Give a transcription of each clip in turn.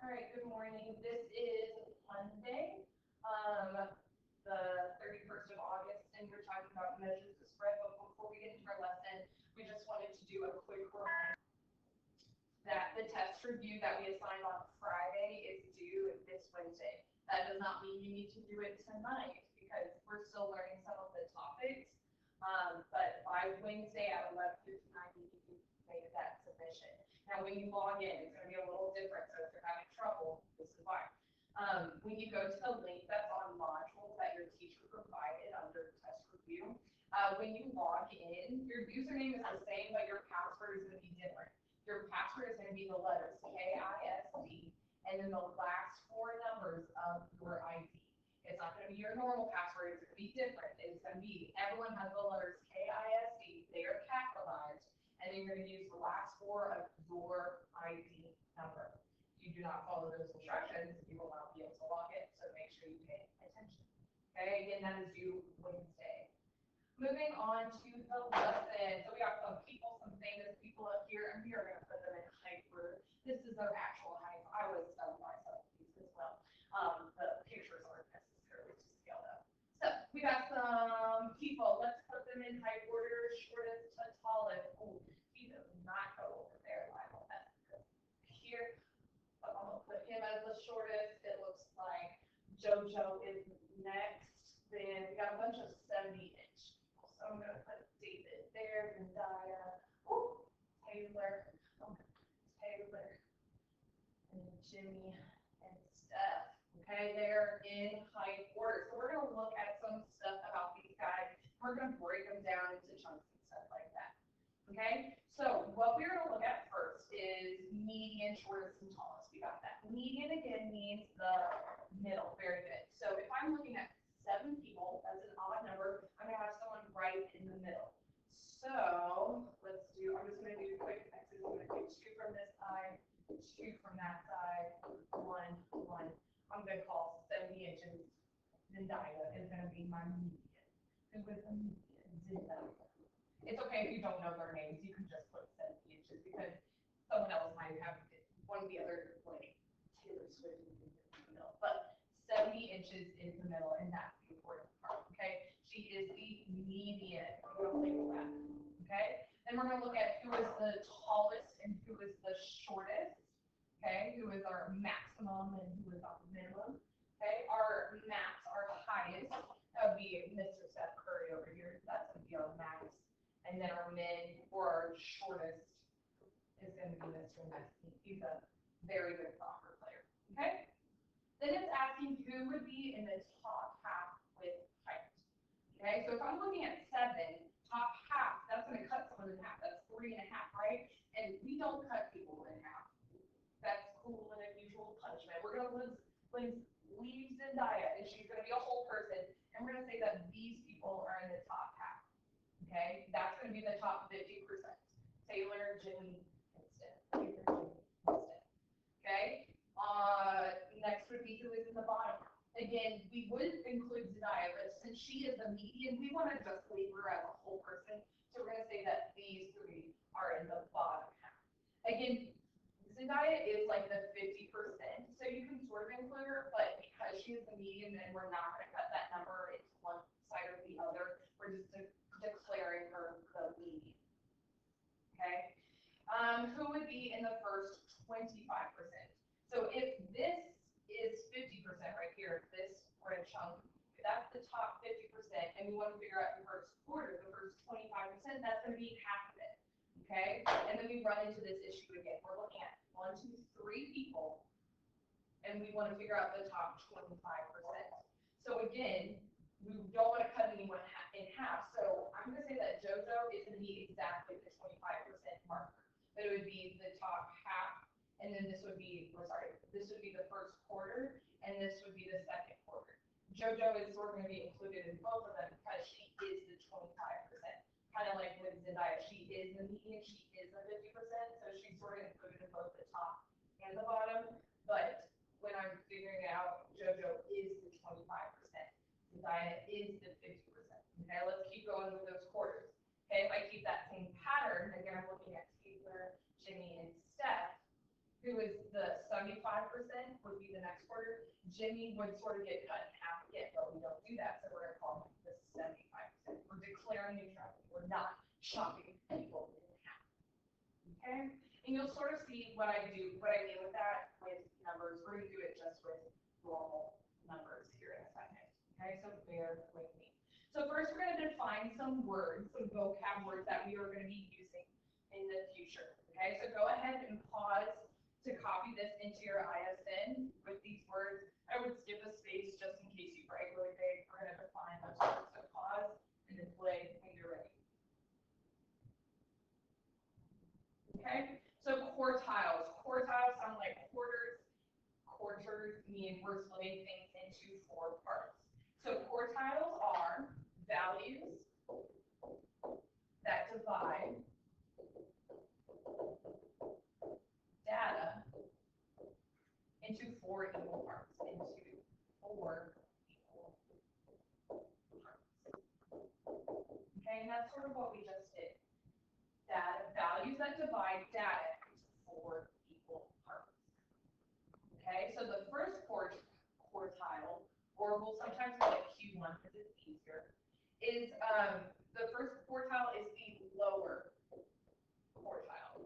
right, good morning. This is Monday, the 31st of August, and we're talking about measures of spread. But before we get into our lesson, we just wanted to do a quick reminder that the test review that we assigned on Friday is due this Wednesday. That does not mean you need to do it tonight because we're still learning some of the topics. But by Wednesday at 11:59, you need to make that submission. Now, when you log in, it's going to be a little different. So if you're having trouble, this is why. When you go to the link that's on modules that your teacher provided under test review, when you log in, your username is the same, but your password is going to be different. Your password is going to be the letters KISD and then the last four numbers of your ID. It's not going to be your normal password. It's going to be different. It's going to be, everyone has the letters KISD. They are capitalized. And then you're going to use the last four of your ID number. If you do not follow those instructions, you will not be able to log in. So make sure you pay attention. Okay, again, that is due Wednesday. Moving on to the lesson. So we got some people, some famous people up here, and we are going to put them in height order. This is their actual height. I was stunned myself with these as well. The pictures aren't necessarily too scaled up. So we got some people. Let's put them in height order, shortest to tallest. Oh, he does not go over there. I don't know. Here, I'm going to put him as the shortest. It looks like JoJo is next. Then we got a bunch of 70-inch people. So I'm going to put David there, Zendaya, Taylor, and Jimmy, and Steph. Okay, they're in height order. So we're going to look at some stuff about these guys. We're going to break them down into chunks and stuff like that. Okay, so what we're going to look at first is median, shortest, and tallest. We got that. Median, again, means the middle. Very good. So if I'm looking at 7 people, that's an odd number, I'm going to have someone right in the middle. So let's do, I'm just going to do quick X's. I'm going to do 2 from this side, 2 from that side, 1, 1. I'm going to call 70 inches. Zendaya is going to be my median. Who is a median? Zendaya. It's okay if you don't know their names. You can just put 70 inches because someone else might have one of the other, like Taylor Swift in the middle. But 70 inches is the middle, and that's the important part. Okay, she is the median. We're going to label that. Okay, then we're going to look at who is the tallest and who is the shortest. Okay, who is our maximum and who is our minimum. Okay, our max, our highest, that would be Mr. Steph Curry over here. That's going to be our max. And then our min, or our shortest, is going to be Mr. Messi. He's a very good soccer player. Okay? Then it's asking who would be in the top half with height. Okay, so if I'm looking at 7, top half, that's going to cut someone in half. That's 3.5, right? And we don't cut people in half. That's cruel and unusual punishment. We're going to leave Zendaya, and she's going to be a whole person. And we're going to say that these people are in the top half. Okay, that's going to be the top 50%. Taylor, Jimmy, and Steph. Okay, next would be who is in the bottom. Again, we would include Zendaya, but since she is the median, we want to just leave her as a whole person. So we're going to say that these 3 are in the bottom half. Again, Zendaya is like the 50%, so you can sort of include her, but because she is the median, then we're not going to cut that number into one side or the other. We're just declaring her the median. Okay. Who would be in the first 25%? So if this is 50% right here, this red chunk, that's the top 50%, and we want to figure out the first quarter, the first 25%, that's going to be half of it. Okay. And then we run into this issue again. We're looking at 1, 2, 3 people, and we want to figure out the top 25%. So again, we don't want to cut anyone in half, so I'm going to say that JoJo is going to be exactly the 25% marker. But it would be the top half, and then this would be, this would be the first quarter, and this would be the second quarter. JoJo is sort of going to be included in both of them because she is the 25%. Kind of like with Zendaya, she is the median, she is the 50%, so she's sort of included in both the top and the bottom. But when I'm figuring it out, JoJo is the 25%. Zendaya is the 50%. Okay, let's keep going with those quarters. Okay, if I keep that same pattern, again, I'm looking at Taylor, Jimmy, and Steph, who who is the 75% would be the next quarter. Jimmy would sort of get cut in half again, but we don't do that, so we're going to call him the 75%. We're declaring neutrality. We're not chopping people in half. Okay? And you'll sort of see what I mean with that with numbers. We're going to do it just with normal numbers here in a second. Okay, so bear with me. So first we're going to define some words, some vocab words that we are going to be using in the future. Okay, so go ahead and pause to copy this into your ISN with these words. I would skip a space just in case you write really big. We're going to define those words. So pause and then play when you're ready. Okay, so quartiles. Quartiles sound like quarters. Quarters mean we're splitting things into 4 parts. So quartiles are values that divide data into 4 equal parts, Okay, and that's sort of what we just did. Values that divide data into 4 equal parts. Okay, so the first quartile, or we'll sometimes call it Q1 because it's easier, is the first quartile is the lower quartile.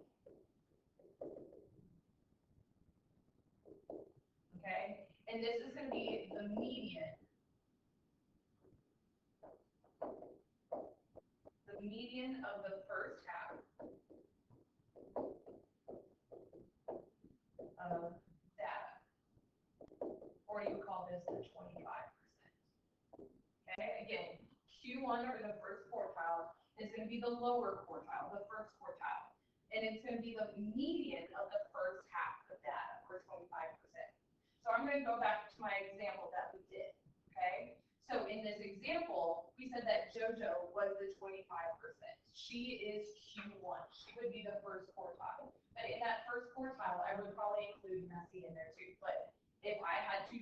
Okay, and this is going to be the median. The median of the first half of data, or you call this the 25%. Okay, again, Q1 or the first quartile is going to be the lower quartile, the first quartile, and it's going to be the median of the first half of data, or 25%. So I'm going to go back to my example that we did. Okay, so in this example, we said that JoJo was the 25%. She is Q1. She would be the first quartile. But in that first quartile, I would probably include Messi in there too. But if I had to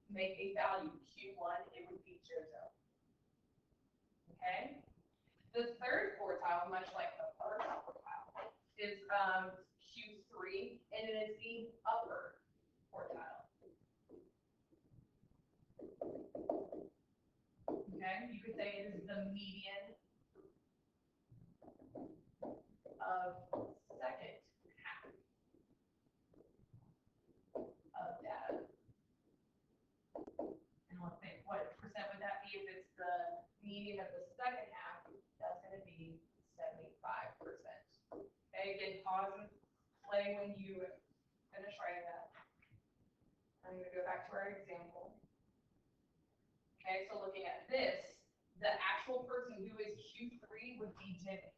make a value Q1, it would be JoJo. Okay? The third quartile, much like the first quartile, is Q3, and it is the upper quartile. Okay? You could say it is the median of second half of data. And let's think, what percent would that be if it's the median of the second half? That's going to be 75%. Okay, again, pause and play when you finish writing that. I'm going to go back to our example. Okay, so looking at this, the actual person who is Q3 would be Jimmy.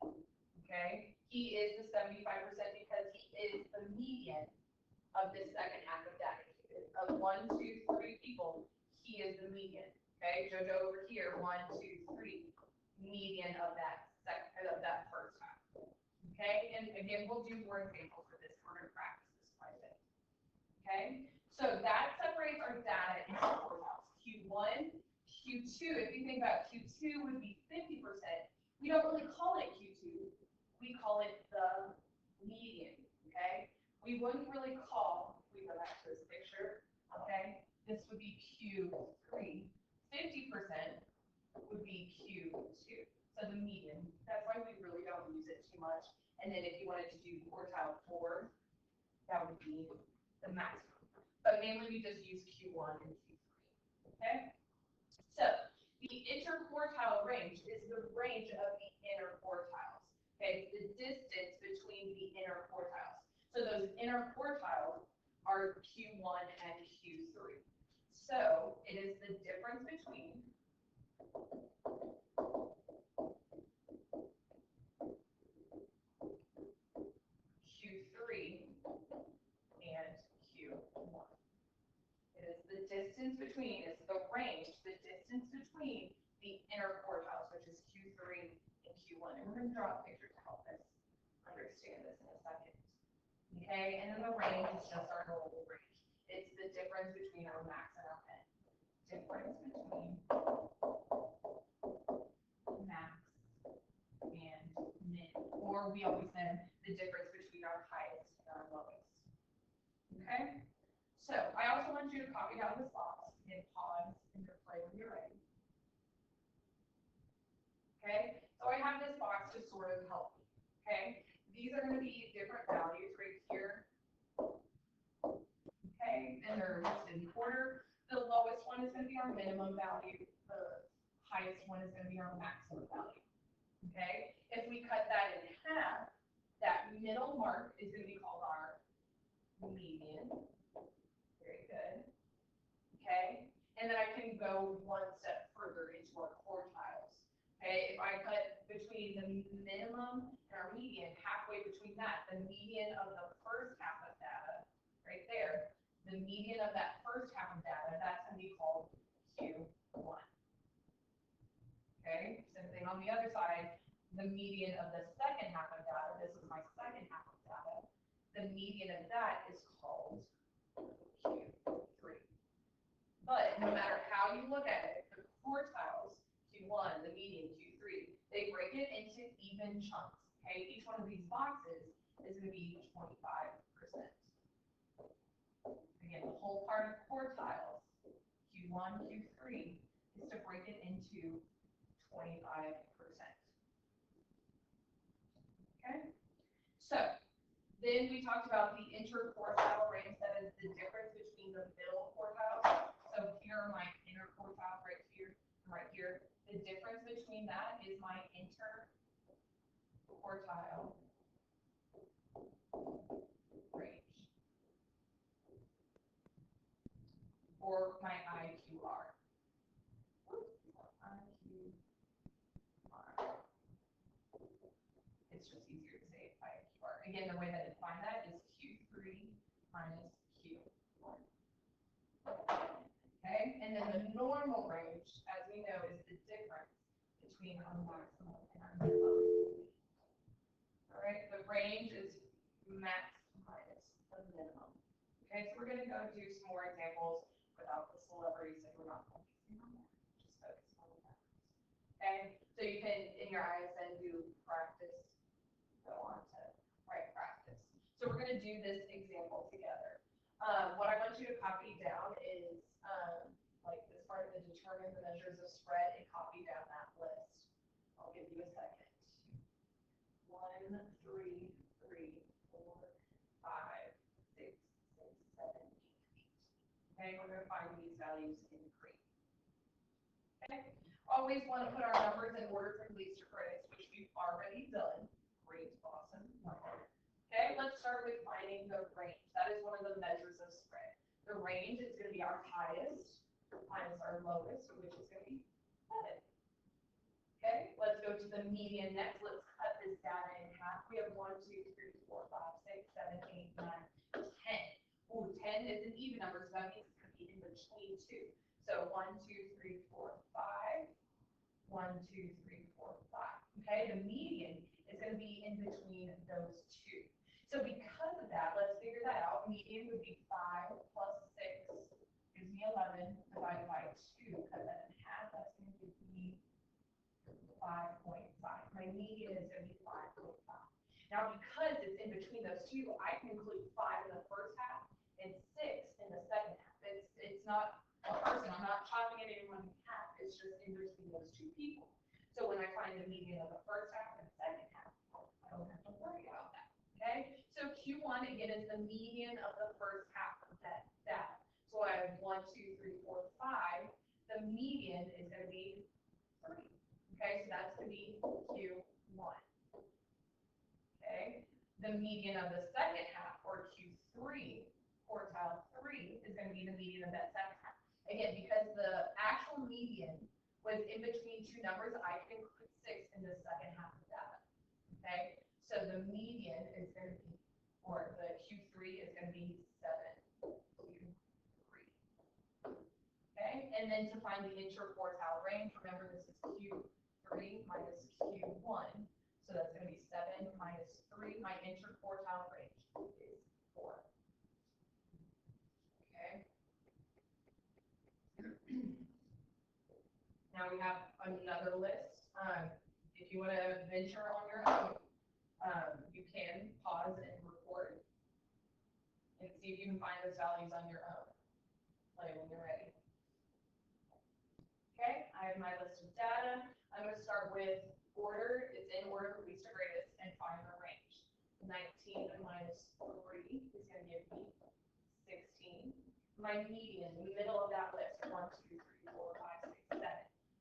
Okay, he is the 75% because he is the median of the second half of data. Of 1, 2, 3 people, he is the median. Okay, JoJo over here, 1, 2, 3, median of that first half. Okay, and again, we'll do more examples for this. We're going to practice this quite a bit. Okay, so that separates our data into quartiles. Q1, Q2. If you think about Q2 would be 50%. We don't really call it Q2. We call it the median. Okay, we wouldn't really call. We go back to this picture. Okay, this would be Q3. 50% would be Q2. So the median. That's why we really don't use it too much. And then if you wanted to do quartile 4, that would be the maximum. But mainly we just use Q1 and Q3. Okay? So the interquartile range is the range of the inner quartiles. Okay, the distance between the inner quartiles. So those inner quartiles are Q1 and Q3. So it is the difference between Q3 and Q1. It is the distance between, it's the range, the distance between the inner quartiles, which is Q3 and Q1. And we're going to draw a picture to help us understand this in a second. Okay, and then the range is just our normal range. It's the difference between our max and our min. Difference between max and min. Or we always said the difference between our highest and our lowest. sort of healthy, okay? These are going to be different values right here, okay? And they're just in order. The lowest one is going to be our minimum value. The highest one is going to be our maximum value, okay? If we cut that in half, that middle mark is going to be called our median. Very good. Okay? And then I can go one step further into our quartiles. Okay? If I cut between the minimum and our median, halfway between that, the median of the first half of data, right there, the median of that first half of data, that's going to be called Q1. Okay? Same thing on the other side. The median of the second half of data, this is my second half of data, the median of that is called Q3. But no matter how you look at it, the quartiles, Q1, the median, Q3, they break it into even chunks. Okay, each one of these boxes is going to be 25%. Again, the whole part of quartiles, Q1, Q3, is to break it into 25%. Okay, so then we talked about the interquartile range, that is the difference between the middle quartiles. So here are my interquartile right here, right here. The difference between that is my interquartile range, or my IQR. It's just easier to say IQR. Again, the way that I define that is Q3 minus Q1. Okay, and then the normal range, as we know, is the difference between our maximum and our minimum. All right, the range is max minus the minimum. Okay, so we're going to go do some more examples without the celebrities that we're not focusing on there. Just focus on the numbers. Okay, so you can, in your ISN, do practice, go on to write practice. So we're going to do this example together. What I want you to copy down is like this part of the determine the measures of spread, and copy down that list. I'll give you a second. 1, 3, 3, 4, 5, 6, 6, 7, 8, 8. Okay, we're going to find these values in green. Okay, always want to put our numbers in order from least to greatest, which we've already done. Great, awesome. Okay, let's start with finding the range. That is one of the measures of spread. The range is going to be our highest minus our lowest, which is going to be 7. Okay, let's go to the median next. Let's cut this data in half. We have 1, 2, 3, 4, 5, 6, 7, 8, 9, 10. Ooh, 10 is an even number, so that means it's going to be in between 2. So 1, 2, 3, 4, 5. 1, 2, 3, 4, 5. Okay, the median is going to be in between those two. So because of that, let's figure that out. Median would be 5 plus 6 gives me 11 divided by 2. Cut that in half. That's going to give me 5.5. My median is going to be 5.5. Now, because it's in between those two, I can include 5 in the first half and 6 in the second half. It's not a person. I'm not chopping it in one half. It's just in between those two people. So when I find the median of the first half and second half, I don't have to worry about that. Okay? So Q1, again, is the median of the first half of that data. So I have 1, 2, 3, 4, 5. The median is going to be 3. Okay, so that's going to be Q1. Okay, the median of the second half, or Q3, quartile 3, is going to be the median of that second half. Again, because the actual median was in between two numbers, I can include 6 in the second half of data. Okay, so the median is going to be, or the Q3 is going to be 7, Q3. Okay, and then to find the interquartile range, remember this is Q3 minus Q1, so that's going to be 7 minus 3. My interquartile range is 4. Okay. Now we have another list. If you want to venture on your own, you can pause and record and see if you can find those values on your own. Play when you're ready. Okay, I have my list of data. I'm going to start with order, it's in order of least to greatest, and find the range. 19 minus 3 is going to give me 16. My median, in the middle of that list, 1, 2, 3, 4, 5, 6, 7.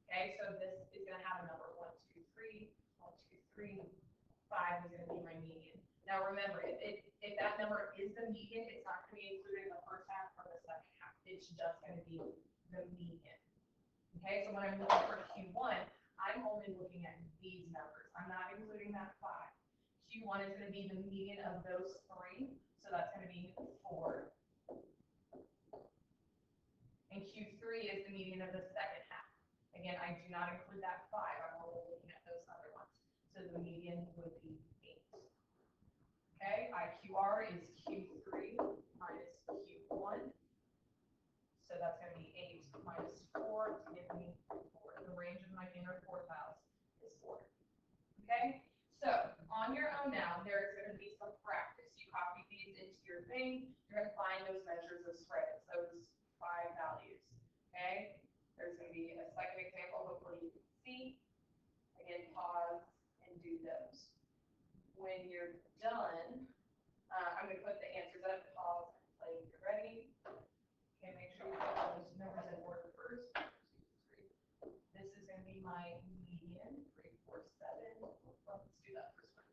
Okay, so this is going to have a number 1, 2, 3, 1, 2, 3, 5 is going to be my median. Now remember, if that number is the median, it's not going to be included in the first half or the second half. It's just going to be the median. Okay, so when I'm looking for Q1, I'm only looking at these numbers. I'm not including that 5. Q1 is going to be the median of those 3, so that's going to be 4. And Q3 is the median of the second half. Again, I do not include that 5. I'm only looking at those other ones. So the median would be 8. Okay, IQR is Q3 minus Q1. So that's going to be 8 minus 4 to give me 4. The range of my inner quartiles is 4. Okay? So on your own now, there's going to be some practice. You copy these into your thing. You're going to find those measures of spreads, those 5 values. Okay? There's going to be a second example, hopefully you can see. Again, pause and do those. When you're done, I'm going to put the answers up, pause, and play when you're ready. Okay, make sure you put those numbers in order first. 1, 2, 3. This is going to be my median, 3, 4, 7. Let's do that first one.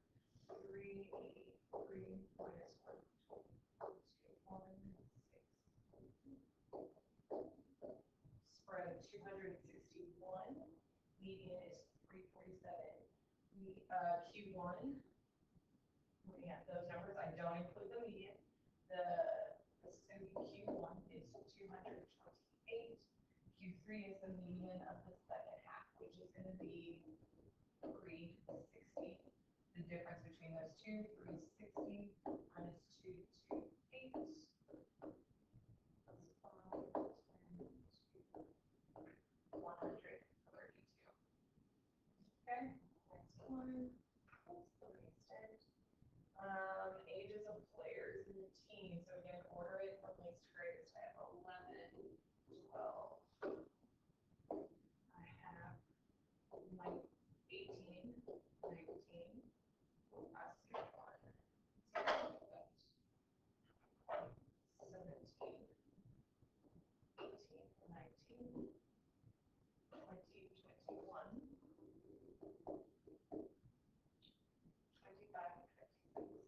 3, 8, 3, minus 1, 2, 1, 6. Spread of 261. Median is 347. Q1. Looking at those numbers, I don't include the median. This is going to be Q1 is 228. Q3 is the median of the second half, which is going to be 360. The difference between those two, 360 minus 228. That's 132. Okay, next one. Ages of players in the team. So again, order it from least to greatest. I have 11, 12. I have 18, 19. Last one. 17, 18, 19, 20, 21. 25 and 26.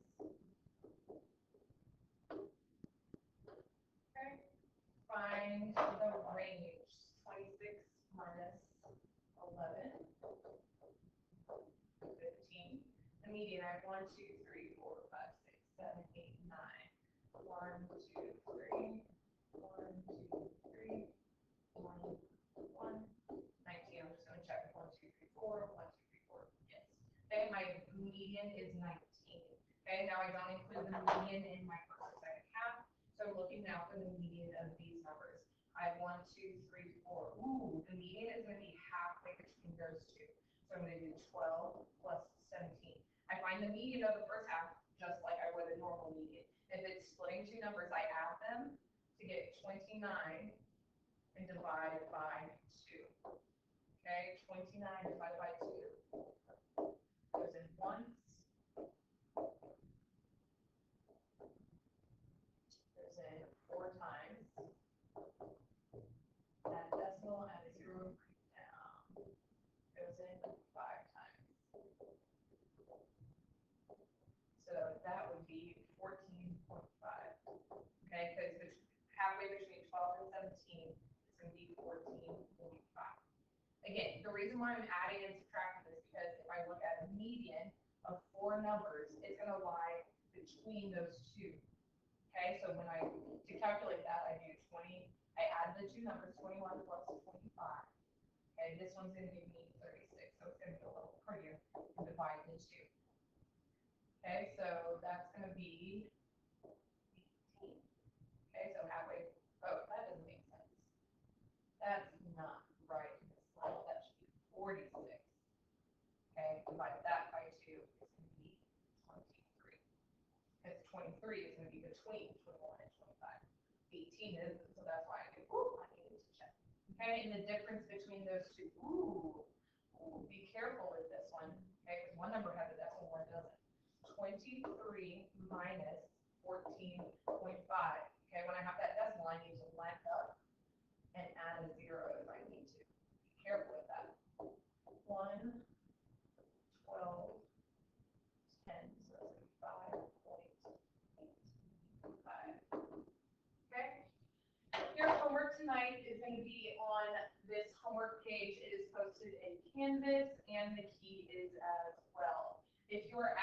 Okay. Find the range. 26 minus 11. 15. The median, I have 1, 2, 3, 4, 5, 6, 7, 8, 9. 1, 2, 3. 1, 2, 3. 1, 1. 19. I'm just going to check. 1, 2, 3, 4. 1, 2, 3, 4. Yes. Okay, my median is 19. Okay, now I don't include the median in my first or second half. So I'm looking now for the median of these numbers. I have 1, 2, 3, 4. Ooh, the median is going to be halfway between those two. So I'm going to do 12 plus 17. I find the median of the first half just like I would a normal median. If it's splitting two numbers, I add them to get 29 and divide by 2. Okay, 29 divided by 2. Goes in once. Goes in 4 times. Add decimal, add a 0, break down. Goes in 5 times. So that would be 14.5. Okay, because halfway between 12 and 17 is going to be 14.5. Again, the reason why I'm adding and subtracting is because if I look at a median of 4 numbers, it's going to lie between those two. Okay, so when to calculate that, I do 20, I add the 2 numbers, 21 plus 25. Okay, this one's going to give me 36, so it's going to be a little prettier and divide the 2. Okay, so that's going to be 18. Okay, so halfway, oh, that doesn't make sense. That's not right in this slide. That should be 46. Okay, divide that by 2 is going to be 23. Because 23 is going to be between 21 and 25. 18 isn't, so that's why I do, I need to check. Okay, and the difference between those two, Be careful with this one, okay, because one number has a decimal, one doesn't. 23 minus 14.5. Okay, when I have that decimal, I need to line up and add a 0 if I need to. Be careful with that. 1, 12, 10, so that's 5.85. Okay? Your homework tonight is going to be on this homework page. It is posted in Canvas, and the key is as well. If you are